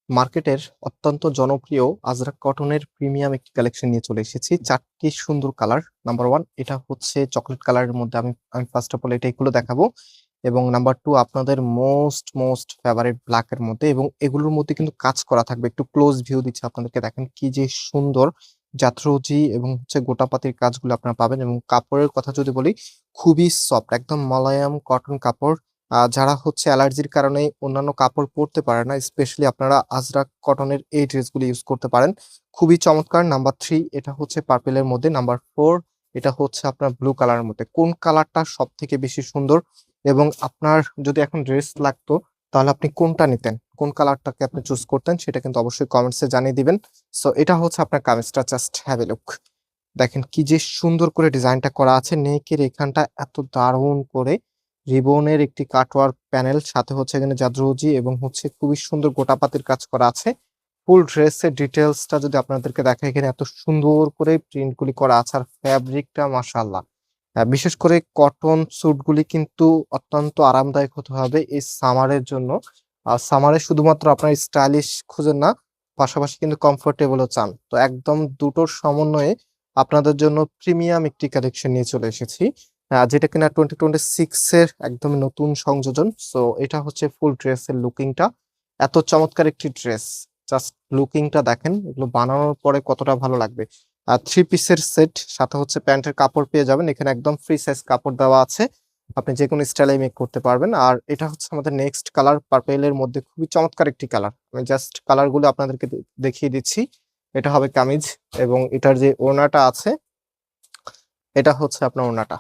মার্কেটের অত্যন্ত জনপ্রিয় আজরাক কটনের প্রিমিয়াম একটি কালেকশন নিয়ে চলে এসেছি। 4টি সুন্দর কালার। নাম্বার 1 এটা হচ্ছে চকলেট কালারের মধ্যে আমি আমি ফার্স্ট অফ অল এগুলো দেখাবো। এবং নাম্বার 2 আপনাদের মোস্ট ফেভারিট ব্ল্যাক এর মধ্যে, এবং এগুলোর মধ্যে কিন্তু কাজ করা থাকবে। একটু ক্লোজ ভিউ দিচ্ছে আপনাদেরকে, দেখেন কি যে সুন্দর জাত্রজি এবং হচ্ছে গোটাপাতির কাজগুলো আপনারা পাবেন। এবং কাপড়ের কথা যদি বলি, খুবই সফট, একদম মালায়াম কটন কাপড়। যারা হচ্ছে অ্যালার্জির কারণে অন্যান্য কাপড় পরতে পারে না, স্পেশালি আপনারা আজরাক কটনের এই ড্রেসগুলো ইউজ করতে পারেন। খুবই চমৎকার। নাম্বার 3 এটা হচ্ছে পার্পেলের মধ্যে। নাম্বার 4 এটা হচ্ছে আপনার ব্লু কালারের মধ্যে। কোন কালারটা সব থেকে বেশি সুন্দর, এবং আপনার যদি এখন ড্রেস লাগতো তাহলে আপনি কোনটা নিতেন, কোন কালারটাকে আপনি চুজ করতেন, সেটা কিন্তু অবশ্যই কমেন্টসে জানিয়ে দিবেন। সো এটা হচ্ছে আপনার কামিজটা, জাস্ট হ্যাভ এ লুক। দেখেন কি যে সুন্দর করে ডিজাইনটা করা আছে, নেকের এখানটা এত দারুণ করে রিবনের একটি কাটওয়ার্ক প্যানেল, সাথে হচ্ছে এখানে জাদ্রোজি এবং হচ্ছে খুবই সুন্দর গোটাপাতির কাজ করা আছে। ফুল ড্রেসের ডিটেলসটা যদি আপনাদেরকে দেখা, এখানে এত সুন্দর করে প্রিন্টগুলি করা আছে, আর ফ্যাব্রিকটা মাশাআল্লাহ। বিশেষ করে কটন স্যুটগুলি কিন্তু অত্যন্ত আরামদায়ক হতে হবে এই সামারের জন্য। আর সামারে শুধুমাত্র আপনার স্টাইলিশ খুঁজেন না, পাশাপাশি কিন্তু কমফোর্টেবলও চান। তো একদম দুটোর সমন্বয়ে আপনাদের জন্য প্রিমিয়াম একটি কালেকশন নিয়ে চলে এসেছি, যেটা কিনা 2026 এর একদম নতুন সংযোজন। সো এটা হচ্ছে ফুল ড্রেসের লুকিংটা। এত চমৎকার একটি ড্রেস, জাস্ট লুকিংটা দেখেন, এগুলো বানানোর পরে কতটা ভালো লাগবে। আর 3 পিসের সেট, সাথে হচ্ছে প্যান্টের কাপড় পেয়ে যাবেন। এখানে একদম ফ্রি সাইজ কাপড় দেওয়া আছে, আপনি যে কোনো স্টাইলে মেক করতে পারবেন। আর এটা হচ্ছে আমাদের নেক্সট কালার, পার্পেলের মধ্যে খুবই চমৎকার একটি কালার। আমি জাস্ট কালারগুলো আপনাদেরকে দেখিয়ে দিচ্ছি। এটা হবে কামিজ, এবং এটার যে ওড়নাটা আছে, এটা হচ্ছে আপনার ওড়নাটা।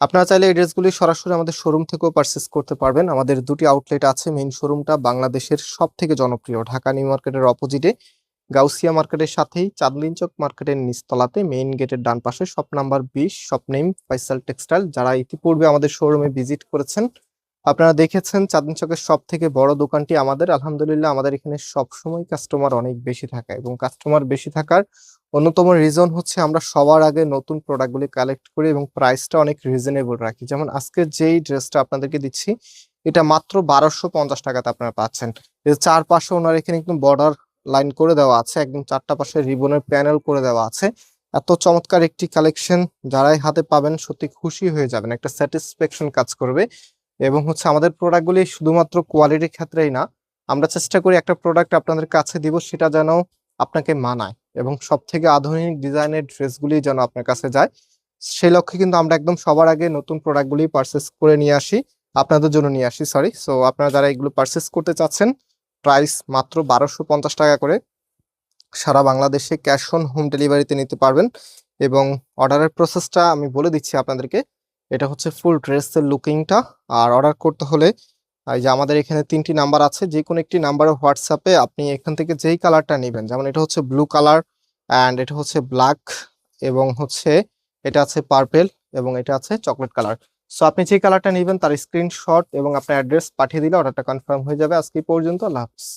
আপনারা চাইলে এই ড্রেসগুলি সরাসরি আমাদের শোরুম থেকেও পারচেস করতে পারবেন। আমাদের দুটি আউটলেট আছে। মেইন শোরুমটা বাংলাদেশের সব থেকে জনপ্রিয় ঢাকা নিউ মার্কেটের অপোজিটে, গাউসিয়া মার্কেটের সাথেই চাঁদনী চক মার্কেটের নিচতলাতে, মেইন গেটের ডান পাশে, shop number 20, shop name Faisal textile. যারা ইতিপূর্বে আমাদের শোরুমে ভিজিট করেছেন, আপনারা দেখেছেন চাঁদনী চকের সব থেকে বড় দোকানটি আমাদের। আলহামদুলিল্লাহ আমাদের এখানে সবসময় কাস্টমার অনেক বেশি থাকে, এবং কাস্টমার বেশি থাকার অন্যতম রিজন হচ্ছে আমরা সবার আগে নতুন প্রোডাক্টগুলি কালেক্ট করি এবং প্রাইসটা অনেক রিজনেবল রাখি। যেমন আজকে যেই ড্রেসটা আপনাদেরকে দিচ্ছি, এটা মাত্র 1250 টাকাতে আপনারা পাচ্ছেন। এর চারপাশে ওনার এখানে একদম বর্ডার লাইন করে দেওয়া আছে, একদম চারটা পাশে রিবনের প্যানেল করে দেওয়া আছে। এত চমৎকার একটি কালেকশন, যারাই হাতে পাবেন সত্যি খুশি হয়ে যাবেন, একটা স্যাটিসফ্যাকশন কাজ করবে। এবং হচ্ছে আমাদের প্রোডাক্টগুলি শুধুমাত্র কোয়ালিটির ক্ষেত্রেই না, আমরা চেষ্টা করি একটা প্রোডাক্ট আপনাদের কাছে দিব সেটা যেন আপনাকে মানায়, এবং সব থেকে আধুনিক ডিজাইনের ড্রেসগুলি যেন আপনার কাছে যায়। সেই লক্ষ্যে কিন্তু আমরা একদম সবার আগে নতুন প্রোডাক্টগুলি পারচেস করে নিয়ে আসি, আপনাদের জন্য নিয়ে আসি, সরি। সো আপনারা যারা এগুলো পারচেস করতে চাচ্ছেন, প্রাইস মাত্র 1250 টাকা করে, সারা বাংলাদেশে ক্যাশ অন হোম ডেলিভারিতে নিতে পারবেন। এবং অর্ডারের প্রসেসটা আমি বলে দিচ্ছি আপনাদেরকে। এটা হচ্ছে ফুল ড্রেসের লুকিংটা। আর অর্ডার করতে হলে এই যে আমাদের এখানে 3টি নাম্বার আছে, যে কোনো একটি নাম্বারে হোয়াটসঅ্যাপে আপনি এখান থেকে যেই কালারটা নেবেন, যেমন এটা হচ্ছে ব্লু কালার, অ্যান্ড এটা হচ্ছে ব্ল্যাক, এবং হচ্ছে এটা আছে পার্পেল, এবং এটা আছে চকলেট কালার। সো আপনি যে কালারটা নেবেন তার স্ক্রিনশট এবং আপনার অ্যাড্রেস পাঠিয়ে দিলে অর্ডারটা কনফার্ম হয়ে যাবে। আজকে এই পর্যন্ত, আল্লাহ হাফেজ।